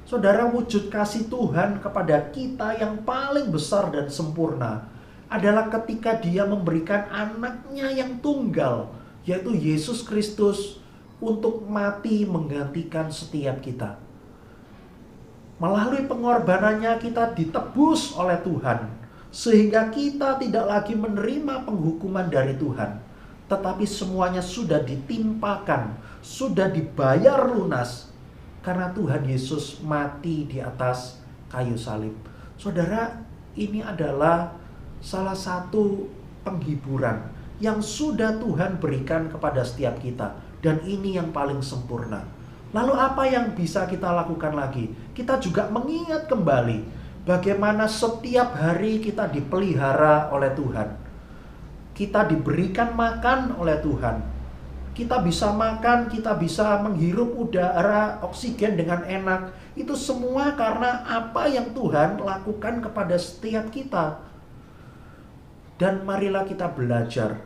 Saudara, wujud kasih Tuhan kepada kita yang paling besar dan sempurna adalah ketika Dia memberikan anaknya yang tunggal, yaitu Yesus Kristus, untuk mati menggantikan setiap kita. Melalui pengorbanannya kita ditebus oleh Tuhan, sehingga kita tidak lagi menerima penghukuman dari Tuhan, tetapi semuanya sudah ditimpakan, sudah dibayar lunas, karena Tuhan Yesus mati di atas kayu salib. Saudara, ini adalah salah satu penghiburan yang sudah Tuhan berikan kepada setiap kita, dan ini yang paling sempurna. Lalu apa yang bisa kita lakukan lagi? Kita juga mengingat kembali bagaimana setiap hari kita dipelihara oleh Tuhan. Kita diberikan makan oleh Tuhan. Kita bisa makan, kita bisa menghirup udara, oksigen dengan enak. Itu semua karena apa yang Tuhan lakukan kepada setiap kita. Dan marilah kita belajar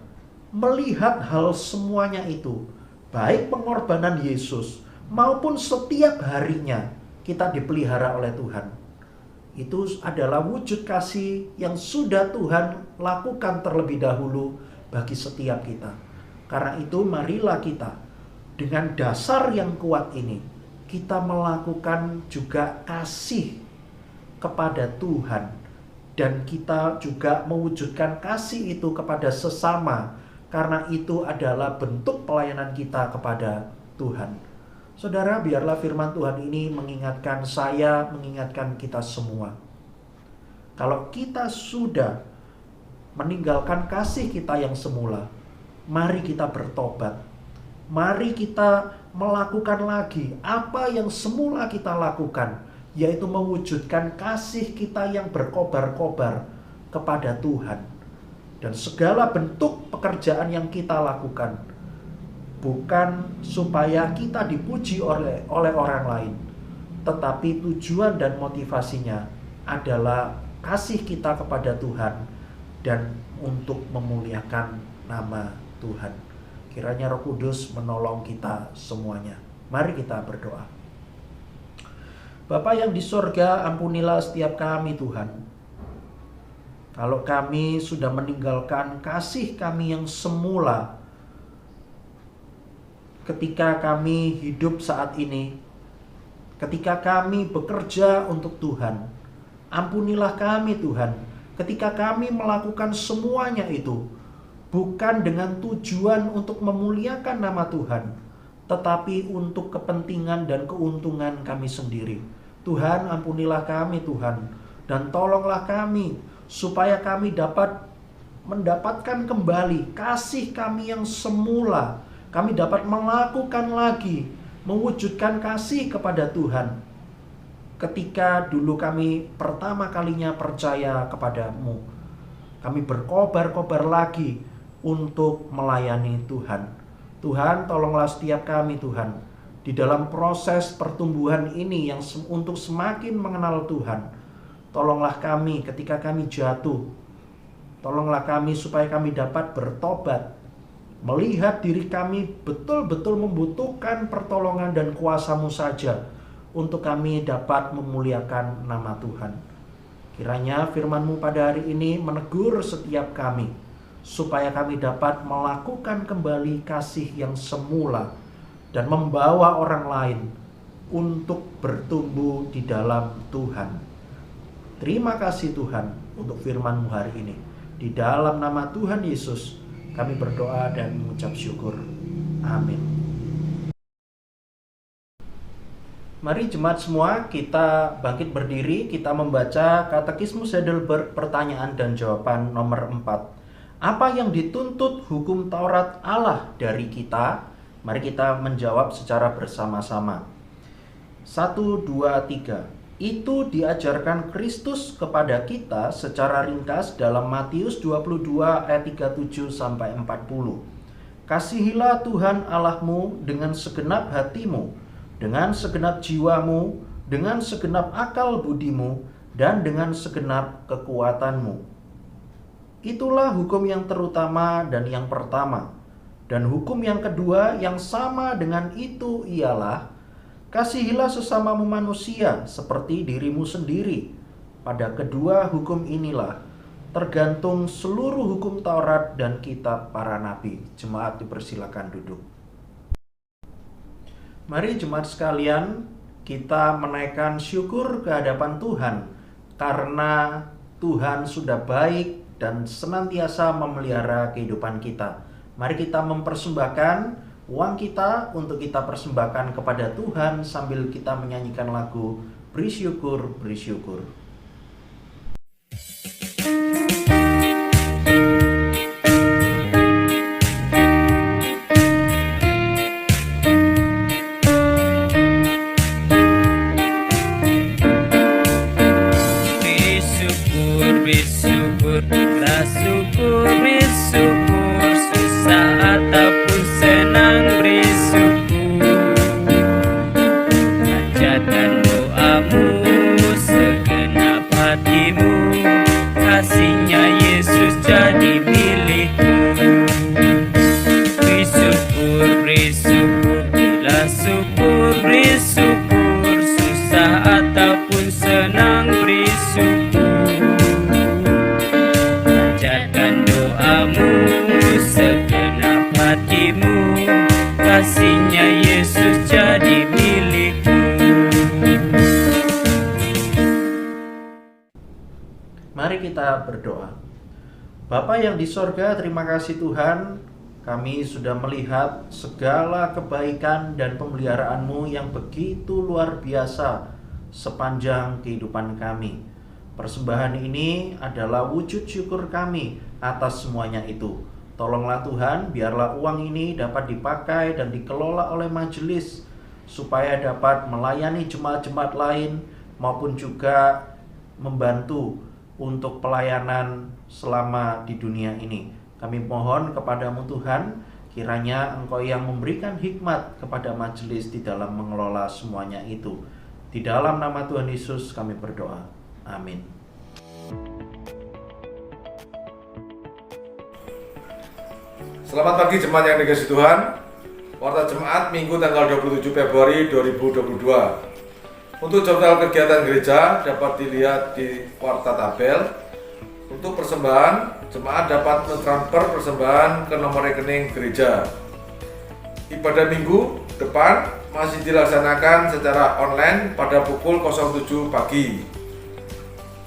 melihat hal semuanya itu, baik pengorbanan Yesus maupun setiap harinya kita dipelihara oleh Tuhan. Itu adalah wujud kasih yang sudah Tuhan lakukan terlebih dahulu bagi setiap kita. Karena itu marilah kita dengan dasar yang kuat ini, kita melakukan juga kasih kepada Tuhan dan kita juga mewujudkan kasih itu kepada sesama, karena itu adalah bentuk pelayanan kita kepada Tuhan. Saudara, biarlah firman Tuhan ini mengingatkan saya, mengingatkan kita semua. Kalau kita sudah meninggalkan kasih kita yang semula, mari kita bertobat. Mari kita melakukan lagi apa yang semula kita lakukan, yaitu mewujudkan kasih kita yang berkobar-kobar kepada Tuhan. Dan segala bentuk pekerjaan yang kita lakukan bukan supaya kita dipuji oleh orang lain, tetapi tujuan dan motivasinya adalah kasih kita kepada Tuhan dan untuk memuliakan nama Tuhan. Kiranya Roh Kudus menolong kita semuanya. Mari kita berdoa. Bapa yang di sorga, ampunilah setiap kami Tuhan. Kalau kami sudah meninggalkan kasih kami yang semula ketika kami hidup saat ini, ketika kami bekerja untuk Tuhan, ampunilah kami Tuhan, ketika kami melakukan semuanya itu bukan dengan tujuan untuk memuliakan nama Tuhan, tetapi untuk kepentingan dan keuntungan kami sendiri. Tuhan, ampunilah kami Tuhan, dan tolonglah kami supaya kami dapat mendapatkan kembali kasih kami yang semula. Kami dapat melakukan lagi, mewujudkan kasih kepada Tuhan ketika dulu kami pertama kalinya percaya kepadamu. Kami berkobar-kobar lagi untuk melayani Tuhan. Tuhan, tolonglah setiap kami Tuhan di dalam proses pertumbuhan ini yang untuk semakin mengenal Tuhan. Tolonglah kami ketika kami jatuh. Tolonglah kami supaya kami dapat bertobat, melihat diri kami betul-betul membutuhkan pertolongan dan kuasa-Mu saja untuk kami dapat memuliakan nama Tuhan. Kiranya firman-Mu pada hari ini menegur setiap kami, supaya kami dapat melakukan kembali kasih yang semula dan membawa orang lain untuk bertumbuh di dalam Tuhan. Terima kasih Tuhan untuk firman-Mu hari ini. Di dalam nama Tuhan Yesus kami berdoa dan mengucap syukur. Amin. Mari jemaat semua kita bangkit berdiri, kita membaca Katekismus Heidelberg pertanyaan dan jawaban nomor 4. Apa yang dituntut hukum Taurat Allah dari kita? Mari kita menjawab secara bersama-sama. 1, 2, 3. Itu diajarkan Kristus kepada kita secara ringkas dalam Matius 22 ayat 37 sampai 40. Kasihilah Tuhan Allahmu dengan segenap hatimu, dengan segenap jiwamu, dengan segenap akal budimu, dan dengan segenap kekuatanmu. Itulah hukum yang terutama dan yang pertama. Dan hukum yang kedua yang sama dengan itu ialah, kasihilah sesamamu manusia seperti dirimu sendiri. Pada kedua hukum inilah tergantung seluruh hukum Taurat dan kitab para nabi. Jemaat dipersilakan duduk. Mari jemaat sekalian, kita menaikkan syukur ke hadapan Tuhan karena Tuhan sudah baik dan senantiasa memelihara kehidupan kita. Mari kita mempersembahkan uang kita untuk kita persembahkan kepada Tuhan sambil kita menyanyikan lagu Beri Syukur, Beri Syukur. kita berdoa. Bapa yang di sorga, terima kasih Tuhan, kami sudah melihat segala kebaikan dan pemeliharaan-Mu yang begitu luar biasa sepanjang kehidupan kami. Persembahan ini adalah wujud syukur kami atas semuanya itu. Tolonglah Tuhan, biarlah uang ini dapat dipakai dan dikelola oleh majelis, supaya dapat melayani jemaat-jemaat lain, maupun juga membantu untuk pelayanan selama di dunia ini. Kami mohon kepadamu Tuhan, kiranya Engkau yang memberikan hikmat kepada majelis di dalam mengelola semuanya itu. Di dalam nama Tuhan Yesus kami berdoa. Amin. Selamat pagi jemaat yang dikasihi Tuhan. Warta Jemaat Minggu tanggal 27 Februari 2022. Untuk jadwal kegiatan gereja dapat dilihat di warta tabel. Untuk persembahan, jemaat dapat mentransfer persembahan ke nomor rekening gereja. Ibadah minggu depan masih dilaksanakan secara online pada pukul 07 pagi.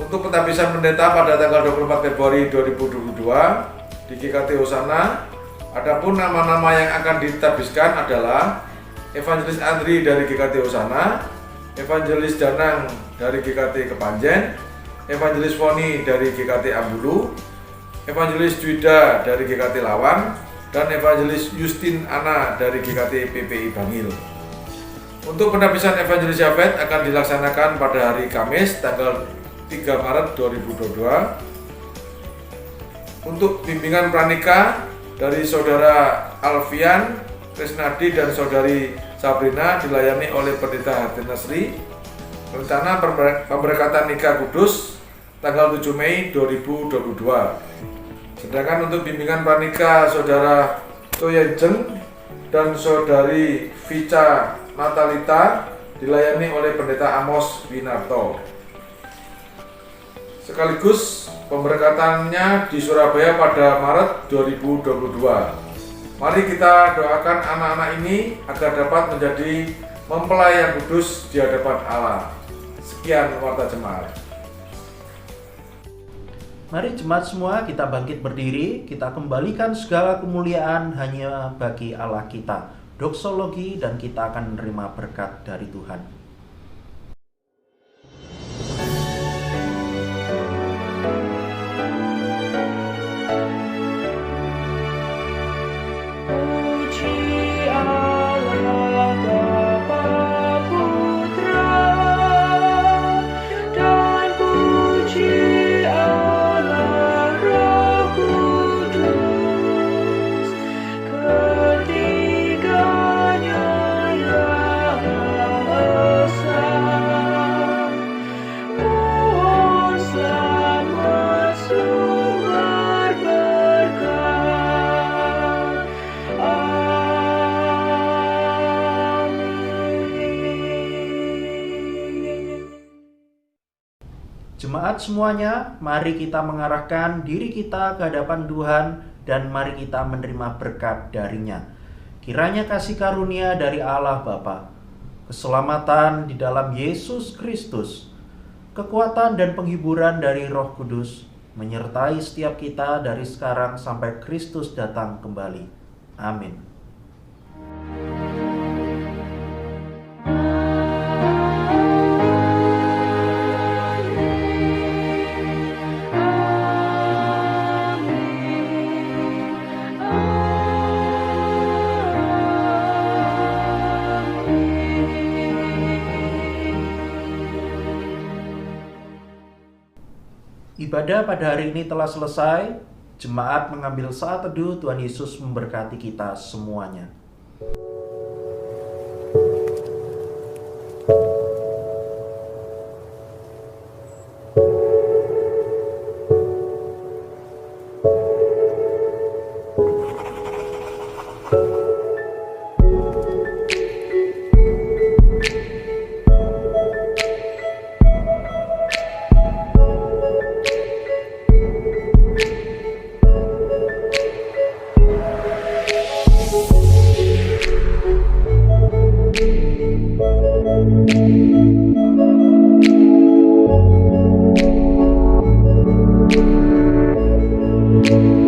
Untuk pentabisan pendeta pada tanggal 24 Februari 2022 di GKT Hosana. Adapun nama-nama yang akan ditabiskan adalah Evangelis Andri dari GKT Hosana, Evangelis Danang dari GKT Kepanjen, Evangelis Foni dari GKT Ambulu, Evangelis Juida dari GKT Lawang, dan Evangelis Justin Ana dari GKT PPI Bangil. Untuk penabisan Evangelis Yafet akan dilaksanakan pada hari Kamis tanggal 3 Maret 2022. Untuk bimbingan pranikah dari Saudara Alfian, Krisnadi, dan Saudari Sabrina dilayani oleh Pendeta Hati Nasri. Rencana pemberkatan nikah kudus tanggal 7 Mei 2022. Sedangkan untuk bimbingan pranikah Saudara Toyenjeng dan Saudari Vica Natalita dilayani oleh Pendeta Amos Winarto. Sekaligus pemberkatannya di Surabaya pada Maret 2022. Mari kita doakan anak-anak ini agar dapat menjadi mempelai yang kudus di hadapan Allah. Sekian warta jemaat. Mari jemaat semua kita bangkit berdiri, kita kembalikan segala kemuliaan hanya bagi Allah kita. Doksologi, dan kita akan menerima berkat dari Tuhan. Jemaat semuanya, mari kita mengarahkan diri kita ke hadapan Tuhan dan mari kita menerima berkat darinya. Kiranya kasih karunia dari Allah Bapa, keselamatan di dalam Yesus Kristus, kekuatan dan penghiburan dari Roh Kudus menyertai setiap kita dari sekarang sampai Kristus datang kembali. Amin. Ibadah pada hari ini telah selesai. Jemaat mengambil saat teduh. Tuhan Yesus memberkati kita semuanya. Tuhan.